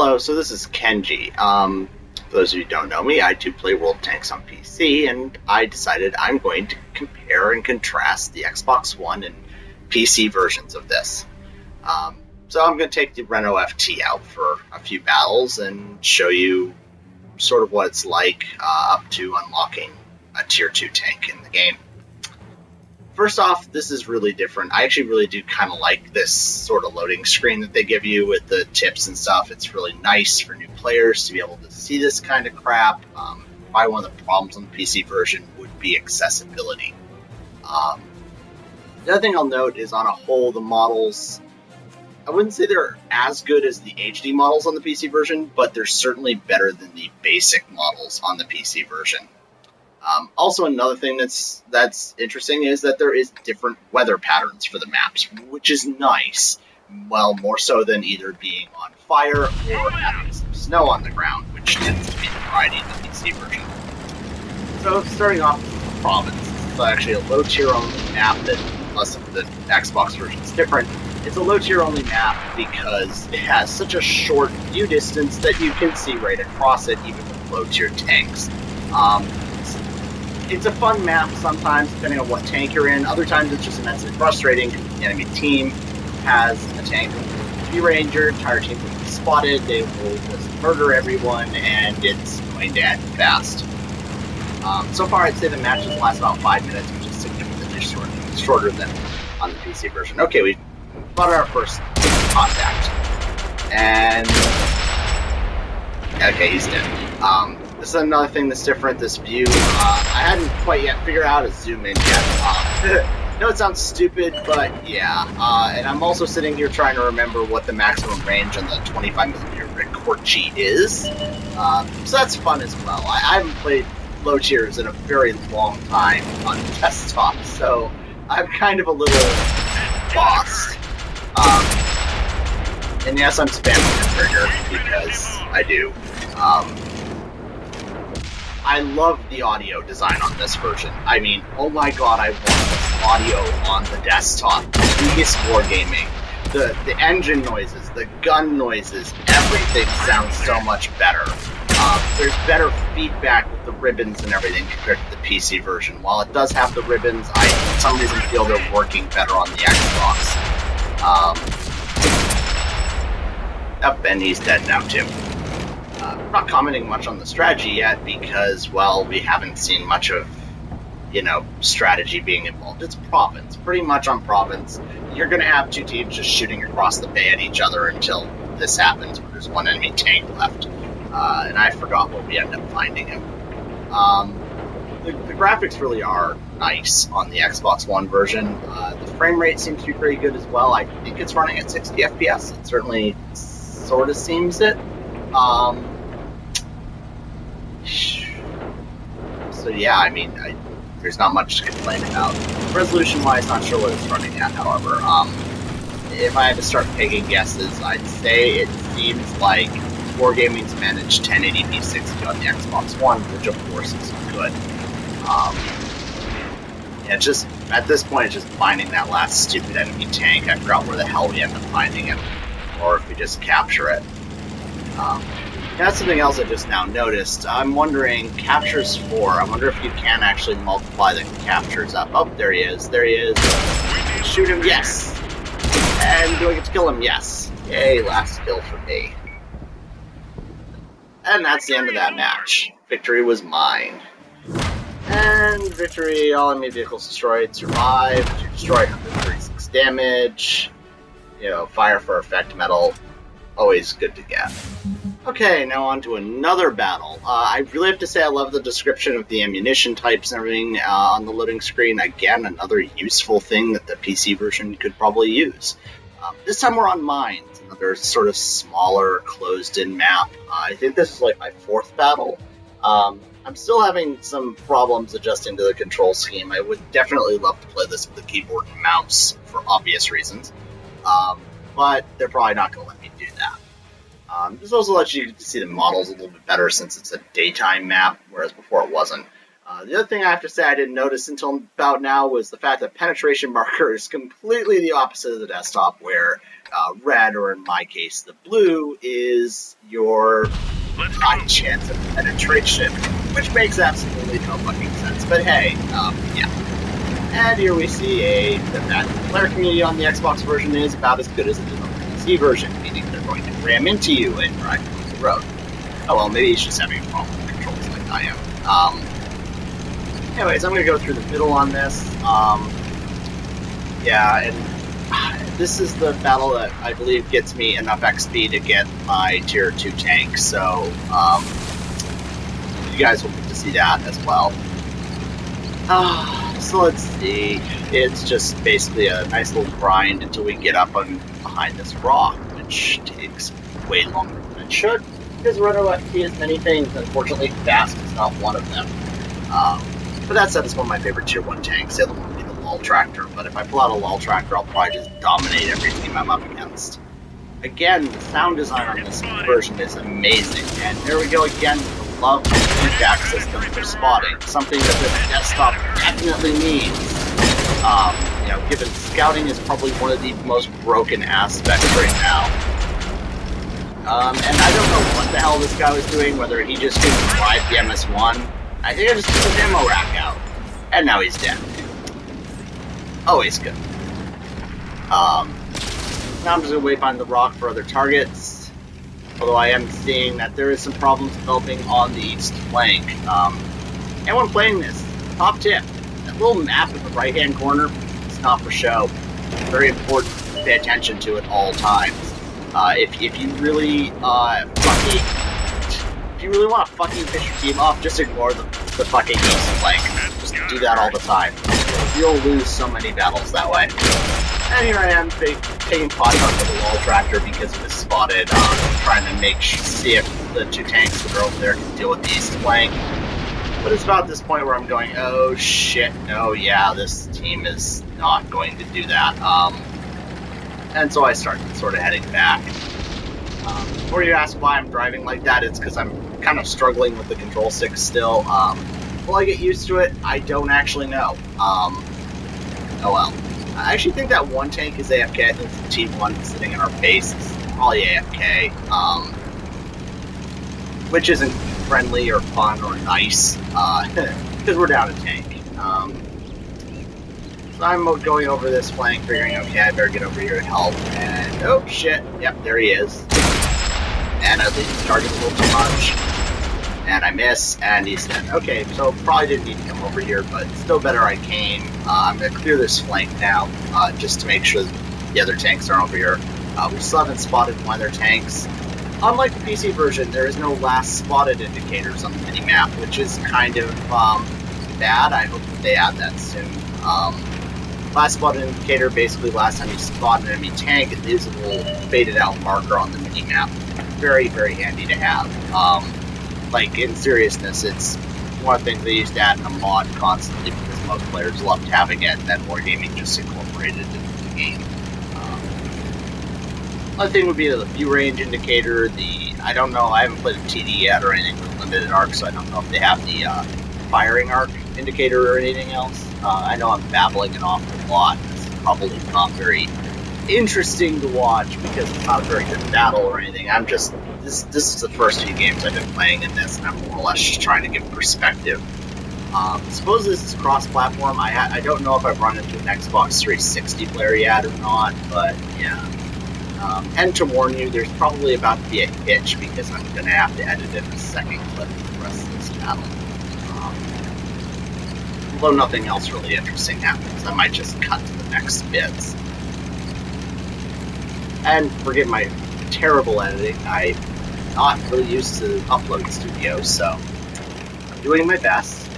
Hello, so this is Kenji. For those of you who don't know me, I do play World Tanks on PC, and I decided I'm going to compare and contrast the Xbox One and PC versions of this. So I'm going to take the Renault FT out for a few battles and show you sort of what it's like up to unlocking a Tier 2 tank in the game. First off, this is really different. I actually really do kind of like this sort of loading screen that they give you with the tips and stuff. It's really nice for new players to be able to see this kind of crap. Probably one of the problems on the PC version would be accessibility. The other thing I'll note is, on a whole, the models, I wouldn't say they're as good as the HD models on the PC version, but they're certainly better than the basic models on the PC version. Also, another thing that's interesting is that there is different weather patterns for the maps, which is nice. Well, more so than either being on fire or having some snow on the ground, which tends to be the variety in the PC version. So, starting off with the province, it's actually a low-tier only map that, unless the Xbox version is different, it's a low-tier only map because it has such a short view distance that you can see right across it, even with low-tier tanks. It's a fun map sometimes, depending on what tank you're in. Other times it's just immensely frustrating because the enemy team has a tank with a Ranger, entire team will be spotted, they will just murder everyone, and it's going to end fast. So far, I'd say the matches last about 5 minutes, which is significantly shorter than on the PC version. Okay, we've got our first contact. And okay, he's dead. This is another thing that's different, this view. I hadn't quite yet figured out how to zoom in yet. I know it sounds stupid, but yeah. And I'm also sitting here trying to remember what the maximum range on the 25mm Rickorchi is. So that's fun as well. I haven't played low tiers in a very long time on desktop, so I'm kind of a little lost. And yes, I'm spamming the trigger because I do. I love the audio design on this version. I mean, oh my god, I want this audio on the desktop. Please, wargaming. The engine noises, the gun noises, everything sounds so much better. There's better feedback with the ribbons and everything compared to the PC version. While it does have the ribbons, I for some reason feel they're working better on the Xbox. And he's dead now too. I'm not commenting much on the strategy yet because, well, we haven't seen much of, strategy being involved. It's province. Pretty much on province, you're going to have two teams just shooting across the bay at each other until this happens, where there's one enemy tank left. And I forgot what we end up finding him. The graphics really are nice on the Xbox One version. The frame rate seems to be pretty good as well. I think it's running at 60 FPS. It certainly sort of seems it. So yeah, I mean, there's not much to complain about. Resolution-wise, not sure what it's running at, however. If I had to start taking guesses, I'd say it seems like Wargaming's managed 1080p 60 on the Xbox One, which of course is good. Yeah, just, at this point, it's just finding that last stupid enemy tank. I forgot where the hell we end up finding it, or if we just capture it. That's something else I just now noticed. I'm wondering, captures 4, I wonder if you can actually multiply the captures up. Oh, there he is, there he is. Shoot him, yes! And do I get to kill him? Yes. Yay, last kill for me. And that's the end of that match. Victory was mine. And victory, all enemy vehicles destroyed, survived, destroyed 136 damage. Fire for effect medal, always good to get. Okay, now on to another battle. I really have to say I love the description of the ammunition types and everything on the loading screen. Again, another useful thing that the PC version could probably use. This time we're on mines, another sort of smaller, closed-in map. I think this is like my 4th battle. I'm still having some problems adjusting to the control scheme. I would definitely love to play this with a keyboard and mouse for obvious reasons. But they're probably not going to let me do that. This also lets you see the models a little bit better since it's a daytime map, whereas before it wasn't. The other thing I have to say I didn't notice until about now was the fact that penetration marker is completely the opposite of the desktop, where red, or in my case, the blue, is your high chance of penetration, which makes absolutely no fucking sense. But hey, yeah. And here we see that the player community on the Xbox version is about as good as it is on the PC version, meaning they're going to ram into you and drive you off the road. Oh well, maybe he's just having a problem with controls like I am. Anyways, I'm going to go through the middle on this. Yeah, and this is the battle that I believe gets me enough XP to get my tier 2 tank, so you guys will get to see that as well. So let's see. It's just basically a nice little grind until we get up on behind this rock, which takes way longer than it should, because runner left to as many things. Unfortunately, fast is not one of them. But that said, it's one of my favorite tier 1 tanks. The other one would be the Lull Tractor, but if I pull out a Lull Tractor, I'll probably just dominate every team I'm up against. Again, the sound design on this version is amazing, and there we go again with the love feedback system for spotting, something that the desktop definitely needs. You know, given scouting is probably one of the most broken aspects right now. And I don't know what the hell this guy was doing, whether he just couldn't drive the MS-1. I think I just took his ammo rack out. And now he's dead. Always good. Now I'm just going to wait behind the rock for other targets. Although I am seeing that there is some problems developing on the east flank. And when playing this, top tip, that little map in the right-hand corner, it's not for show. Very important to pay attention to at all times. If you really want to fucking piss your team off, just ignore the fucking east flank. Just do that all the time. You'll lose so many battles that way. And here I am taking pot shots with the Lull Tractor because he was spotted, trying to see if the 2 tanks that are over there can deal with the east flank. But it's about this point where I'm going, oh shit, no, yeah, this team is not going to do that. And so I start sort of heading back. Before you ask why I'm driving like that, it's because I'm kind of struggling with the control stick still. Will I get used to it? I don't actually know. Oh well. I actually think that one tank is AFK. I think the Team 1 sitting in our base is probably AFK. Which isn't friendly or fun or nice, because we're down a tank. So I'm going over this flank, figuring, okay, I better get over here and help, and oh shit, yep, there he is. And I leave the target a little too much, and I miss, and he's dead. Okay, so probably didn't need to come over here, but still better I came. I'm going to clear this flank now, just to make sure that the other tanks aren't over here. We still haven't spotted one of their tanks. Unlike the PC version, there is no last spotted indicators on the minimap, which is kind of bad. I hope that they add that soon. Last spotted indicator, basically last time you spot an enemy tank, it leaves a little faded out marker on the minimap. Very, very handy to have. Like, in seriousness, it's one of the things they used to add in a mod constantly because most players loved having it, and then Wargaming just incorporated it into the game. Another thing would be the view range indicator. I don't know, I haven't played a TD yet or anything with limited arc, so I don't know if they have the firing arc indicator or anything else. I know I'm babbling an awful lot. It's probably not very interesting to watch because it's not a very good battle or anything. I'm just, this is the first few games I've been playing in this, and I'm more or less just trying to give perspective. Suppose this is cross-platform. I don't know if I've run into an Xbox 360 player yet or not, but yeah. And to warn you, there's probably about to be a hitch because I'm going to have to edit in a second clip for the rest of this battle. Although nothing else really interesting happens, I might just cut to the next bits. And forgive my terrible editing, I'm not really used to Upload Studio, so I'm doing my best.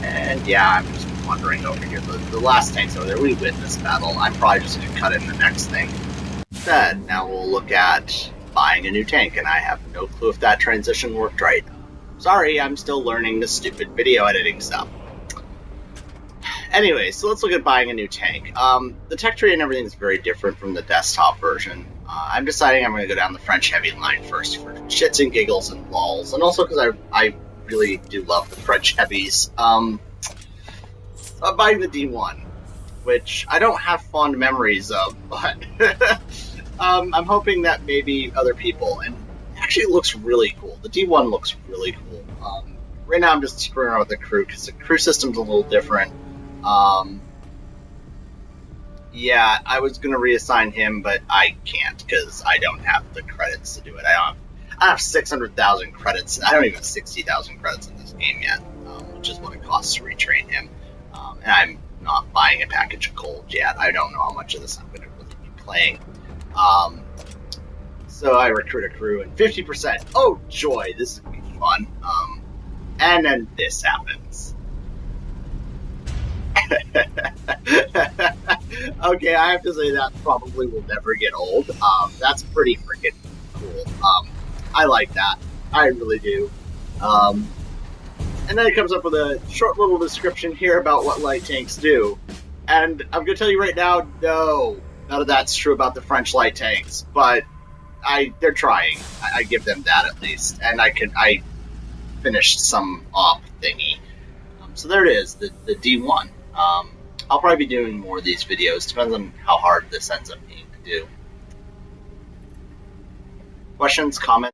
And yeah, I'm just wandering over here. The last tank's over there. We win this battle. I'm probably just going to cut in the next thing. Instead, now we'll look at buying a new tank, and I have no clue if that transition worked right. Sorry, I'm still learning this stupid video editing stuff. Anyway, so let's look at buying a new tank. The tech tree and everything is very different from the desktop version. I'm deciding I'm going to go down the French heavy line first for shits and giggles and lulls, and also because I really do love the French heavies. Buying the D1. which I don't have fond memories of, but I'm hoping that maybe other people, and actually it looks really cool. The D1 looks really cool. Right now I'm just screwing around with the crew because the crew system's a little different. Yeah, I was going to reassign him, but I can't because I don't have the credits to do it. I have 600,000 credits. I don't even have 60,000 credits in this game yet, which is what it costs to retrain him. And I'm not buying a package of gold yet. I don't know how much of this I'm going to really be playing. So I recruit a crew and 50%. Oh, joy, this is going to be fun. And then this happens. Okay, I have to say that probably will never get old. That's pretty freaking cool. I like that. I really do. And then it comes up with a short little description here about what light tanks do. And I'm going to tell you right now, no, none of that's true about the French light tanks. But they're trying. I give them that at least. And I finished some op thingy. So there it is, the D1. I'll probably be doing more of these videos. Depends on how hard this ends up being to do. Questions, comments?